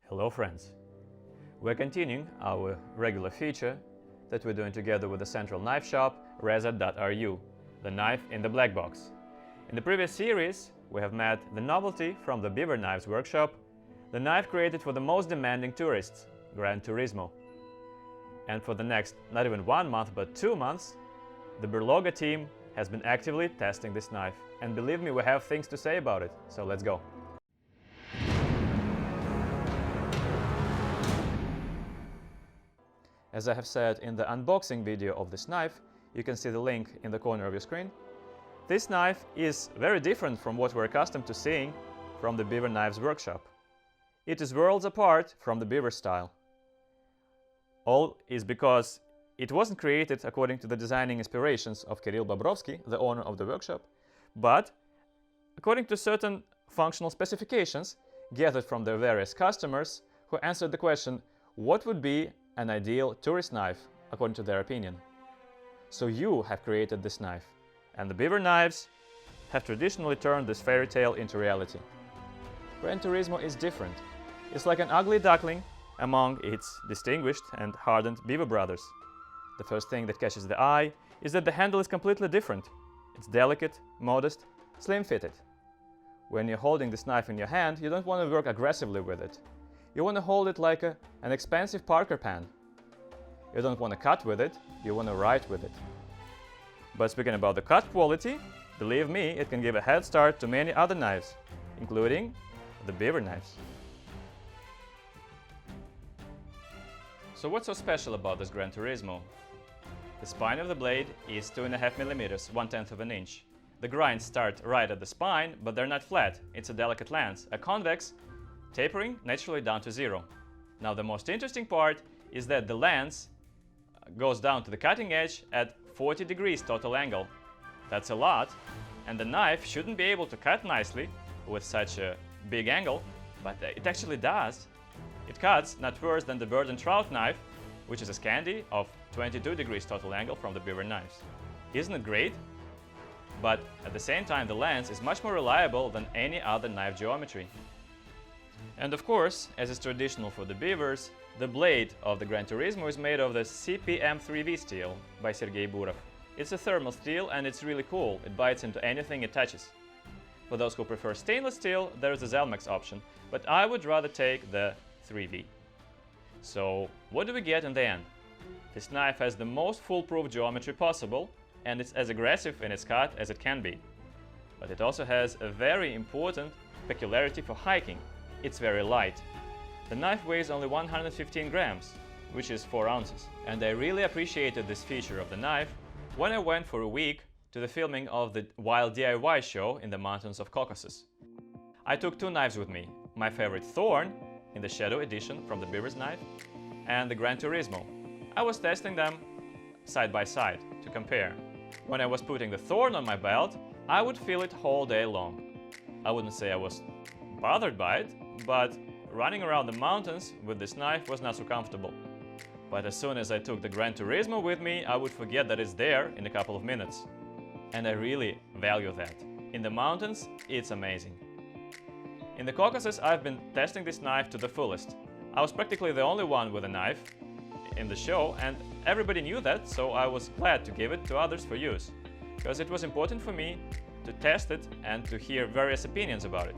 Hello friends! We're continuing our regular feature that we're doing together with the central knife shop Reset.ru, the knife in the black box. In the previous series, we have met the novelty from the BeaverKnives workshop, the knife created for the most demanding tourists, Gran Turismo. And for the next not even 1 month but 2 months, the Berlioga team has been actively testing this knife. And believe me, we have things to say about it, so let's go. As I have said in the unboxing video of this knife, you can see the link in the corner of your screen. This knife is very different from what we're accustomed to seeing from the BeaverKnives workshop. It is worlds apart from the Beaver style. All is because it wasn't created according to the designing inspirations of Kirill Bobrovsky, the owner of the workshop, but according to certain functional specifications gathered from their various customers who answered the question, what would be an ideal tourist knife according to their opinion? So you have created this knife, and the BeaverKnives have traditionally turned this fairy tale into reality. Gran Turismo is different. It's like an ugly duckling among its distinguished and hardened beaver brothers. The first thing that catches the eye is that the handle is completely different. It's delicate, modest, slim-fitted. When you're holding this knife in your hand, you don't want to work aggressively with it. You want to hold it like an expensive Parker pan. You don't want to cut with it, you want to write with it. But speaking about the cut quality, believe me, it can give a head start to many other knives, including the BeaverKnives. So what's so special about this Gran Turismo? The spine of the blade is 2.5 millimeters, 1/10 of an inch. The grinds start right at the spine, but they're not flat. It's a delicate lance, a convex, tapering naturally down to 0. Now the most interesting part is that the lance goes down to the cutting edge at 40 degrees total angle. That's a lot, and the knife shouldn't be able to cut nicely with such a big angle, but it actually does. It cuts not worse than the bird and trout knife, which is a Scandi of 22 degrees total angle from the BeaverKnives. Isn't it great? But at the same time, the lance is much more reliable than any other knife geometry. And of course, as is traditional for the Beavers, the blade of the Gran Turismo is made of the CPM3V steel by Sergei Burov. It's a thermal steel and it's really cool. It bites into anything it touches. For those who prefer stainless steel, there is a Zelmex option, but I would rather take the 3V. So what do we get in the end? This knife has the most foolproof geometry possible, and it's as aggressive in its cut as it can be. But it also has a very important peculiarity for hiking. It's very light. The knife weighs only 115 grams, which is 4 ounces. And I really appreciated this feature of the knife when I went for a week to the filming of the Wild DIY show in the mountains of Caucasus. I took 2 knives with me, my favorite Thorn in the Shadow edition from the Beaver's knife, and the Gran Turismo. I was testing them side by side to compare. When I was putting the Thorn on my belt, I would feel it all day long. I wouldn't say I was bothered by it, but running around the mountains with this knife was not so comfortable. But as soon as I took the Gran Turismo with me, I would forget that it's there in a couple of minutes. And I really value that. In the mountains, it's amazing. In the Caucasus, I've been testing this knife to the fullest. I was practically the only one with a knife in the show, and everybody knew that, so I was glad to give it to others for use, because it was important for me to test it and to hear various opinions about it.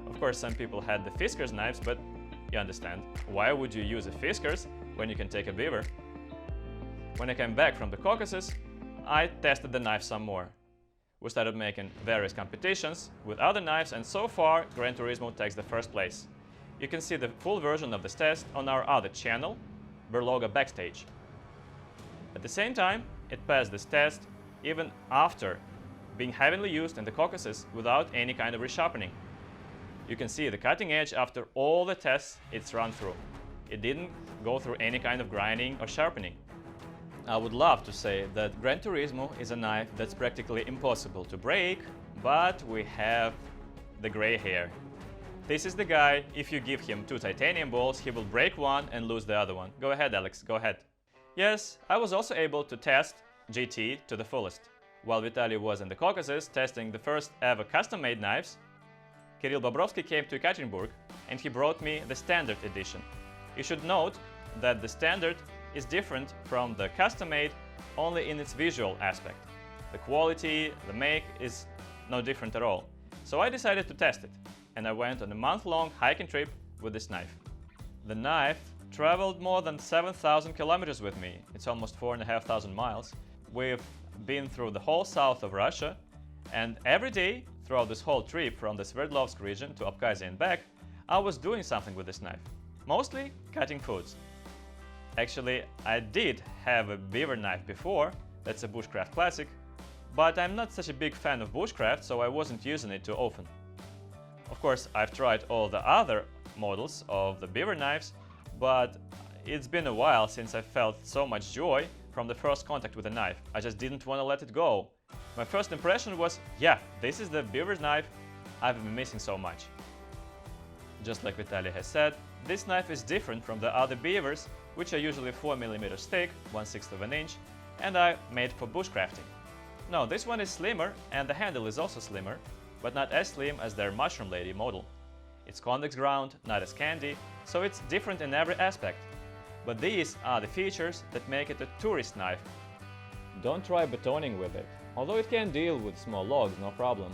Of course, some people had the Fiskars knives, but you understand, why would you use a Fiskars when you can take a Beaver? When I came back from the Caucasus, I tested the knife some more. We started making various competitions with other knives, and so far Gran Turismo takes the first place. You can see the full version of this test on our other channel, Berlioga Backstage. At the same time, it passed this test even after being heavily used in the Caucasus without any kind of resharpening. You can see the cutting edge after all the tests it's run through. It didn't go through any kind of grinding or sharpening. I would love to say that Gran Turismo is a knife that's practically impossible to break, but we have the gray hair. This is the guy, if you give him 2 titanium balls, he will break one and lose the other one. Go ahead, Alex, go ahead. Yes, I was also able to test GT to the fullest. While Vitaly was in the Caucasus testing the first ever custom-made knives, Kirill Bobrovsky came to Ekaterinburg and he brought me the standard edition. You should note that the standard is different from the custom-made only in its visual aspect. The quality, the make is no different at all. So I decided to test it, and I went on a month-long hiking trip with this knife. The knife traveled more than 7,000 kilometers with me. It's almost 4,500 miles. We've been through the whole south of Russia, and every day throughout this whole trip from the Sverdlovsk region to Abkhazia and back, I was doing something with this knife. Mostly cutting foods. Actually, I did have a BeaverKnife before, that's a bushcraft classic, but I'm not such a big fan of bushcraft, so I wasn't using it too often. Of course, I've tried all the other models of the BeaverKnives, but it's been a while since I felt so much joy from the first contact with the knife. I just didn't want to let it go. My first impression was, yeah, this is the BeaverKnife I've been missing so much. Just like Vitaly has said, this knife is different from the other beavers, which are usually 4mm thick, 1/6 of an inch, and are made for bushcrafting. No, this one is slimmer and the handle is also slimmer, but not as slim as their Mushroom Lady model. It's convex ground, not as candy, so it's different in every aspect. But these are the features that make it a tourist knife. Don't try batoning with it. Although it can deal with small logs, no problem.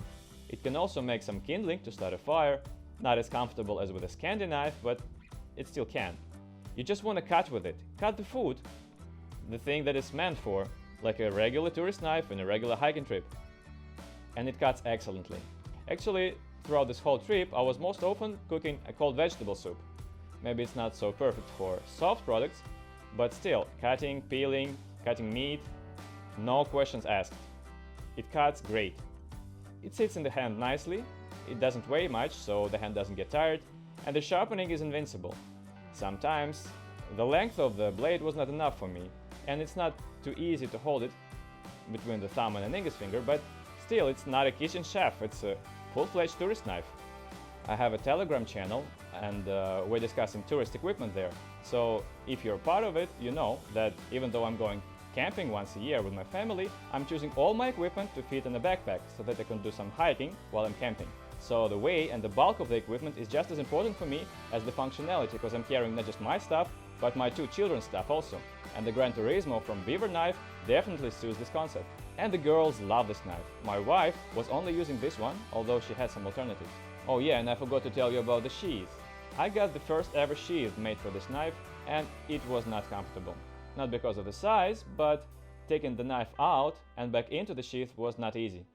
It can also make some kindling to start a fire, not as comfortable as with a Scandi knife, but it still can. You just want to cut with it. Cut the food, the thing that it's meant for, like a regular tourist knife in a regular hiking trip. And it cuts excellently. Actually, throughout this whole trip, I was most often cooking a cold vegetable soup. Maybe it's not so perfect for soft products, but still, cutting, peeling, cutting meat, no questions asked. It cuts great. It sits in the hand nicely, it doesn't weigh much, so the hand doesn't get tired, and the sharpening is invincible. Sometimes the length of the blade was not enough for me, and it's not too easy to hold it between the thumb and an index finger, but still, it's not a kitchen chef, it's a full-fledged tourist knife. I have a Telegram channel, and we're discussing tourist equipment there. So if you're part of it, you know that even though I'm going camping once a year with my family, I'm choosing all my equipment to fit in a backpack so that I can do some hiking while I'm camping. So the weight and the bulk of the equipment is just as important for me as the functionality, because I'm carrying not just my stuff, but my 2 children's stuff also. And the GranTourismo from BeaverKnife definitely suits this concept. And the girls love this knife. My wife was only using this one, although she had some alternatives. Oh yeah, and I forgot to tell you about the sheath. I got the first ever sheath made for this knife, and it was not comfortable. Not because of the size, but taking the knife out and back into the sheath was not easy.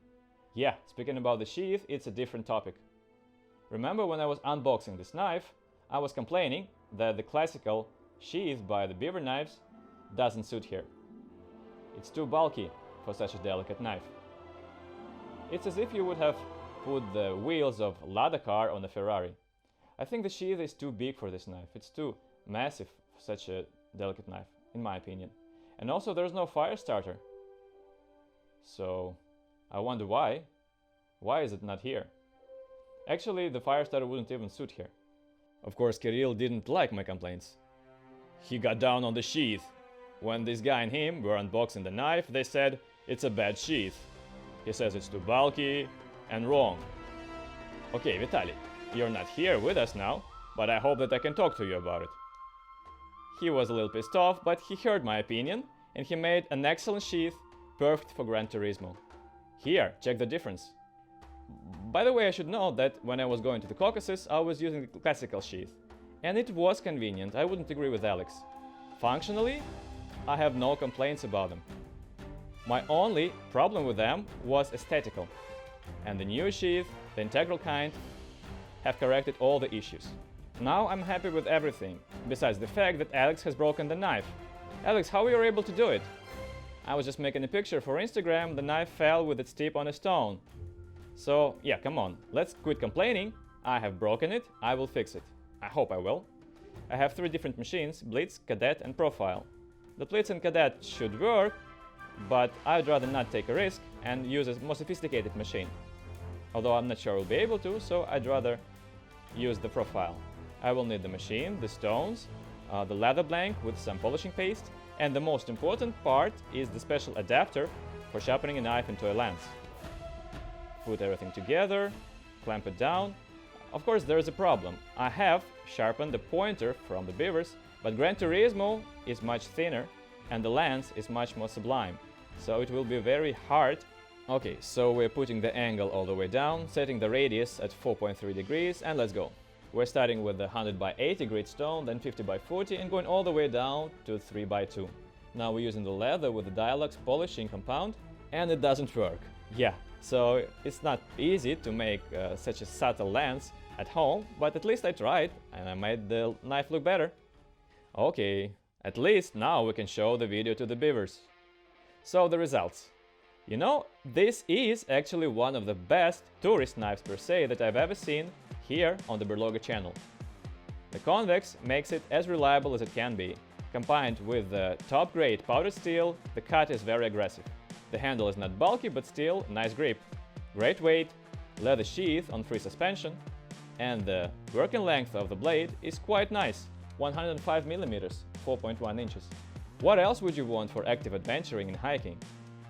Yeah, speaking about the sheath, it's a different topic. Remember when I was unboxing this knife, I was complaining that the classical sheath by the BeaverKnives doesn't suit here. It's too bulky for such a delicate knife. It's as if you would have put the wheels of Lada car on a Ferrari. I think the sheath is too big for this knife. It's too massive for such a delicate knife, in my opinion. And also there's no fire starter. So I wonder why. Why is it not here? Actually, the fire starter wouldn't even suit here. Of course, Kirill didn't like my complaints. He got down on the sheath. When this guy and him were unboxing the knife, they said it's a bad sheath. He says it's too bulky and wrong. Okay, Vitaly, you're not here with us now, but I hope that I can talk to you about it. He was a little pissed off, but he heard my opinion, and he made an excellent sheath, perfect for GranTourismo. Here, check the difference. By the way, I should note that when I was going to the Caucasus, I was using the classical sheath. And it was convenient, I wouldn't agree with Alex. Functionally, I have no complaints about them. My only problem with them was aesthetical. And the new sheath, the integral kind, have corrected all the issues. Now I'm happy with everything, besides the fact that Alex has broken the knife. Alex, how were you able to do it? I was just making a picture for Instagram, the knife fell with its tip on a stone. So yeah, come on, let's quit complaining. I have broken it, I will fix it. I hope I will. I have 3 different machines, Blitz, Cadet and Profile. The Blitz and Cadet should work, but I'd rather not take a risk and use a more sophisticated machine. Although I'm not sure I'll be able to, so I'd rather use the Profile. I will need the machine, the stones, the leather blank with some polishing paste, and the most important part is the special adapter for sharpening a knife into a lance. Put everything together, clamp it down, Of course, there is a problem. I have sharpened the pointer from the Beavers, but GranTourismo is much thinner and the lens is much more sublime, so it will be very hard. Okay, so we're putting the angle all the way down, setting the radius at 4.3 degrees, and let's go. We're starting with the 100 by 80 grit stone, then 50 by 40, and going all the way down to 3 by 2. Now we're using the leather with the Dialox polishing compound, and it doesn't work. Yeah, so it's not easy to make such a subtle lens at home, but at least I tried, and I made the knife look better. Okay, at least now we can show the video to the beavers. So the results. You know, this is actually one of the best tourist knives per se that I've ever seen here on the Berlogga channel. The convex makes it as reliable as it can be. Combined with the top-grade powdered steel, the cut is very aggressive. The handle is not bulky, but still nice grip. Great weight, leather sheath on free suspension, and the working length of the blade is quite nice, 105 mm, 4.1 inches. What else would you want for active adventuring and hiking?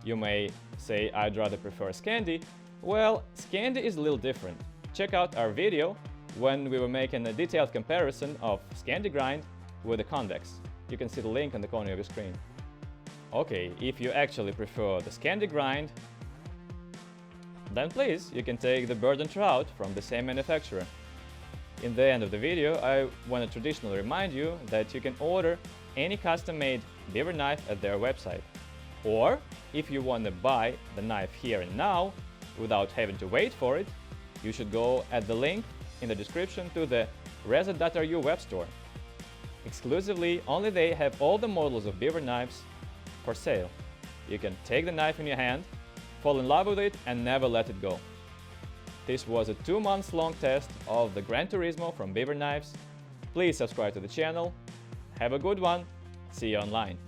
You may say, I'd rather prefer Scandi. Well, Scandi is a little different. Check out our video when we were making a detailed comparison of Scandi grind with the convex. You can see the link on the corner of your screen. Okay, if you actually prefer the Scandi grind, then please, you can take the bird and trout from the same manufacturer. In the end of the video, I want to traditionally remind you that you can order any custom-made beaver knife at their website. Or, if you want to buy the knife here and now, without having to wait for it, you should go at the link in the description to the reset.ru web store. Exclusively, only they have all the models of beaver knives for sale. You can take the knife in your hand, fall in love with it, and never let it go. This was a 2-month-long test of the GranTourismo from BeaverKnives. Please subscribe to the channel. Have a good one. See you online.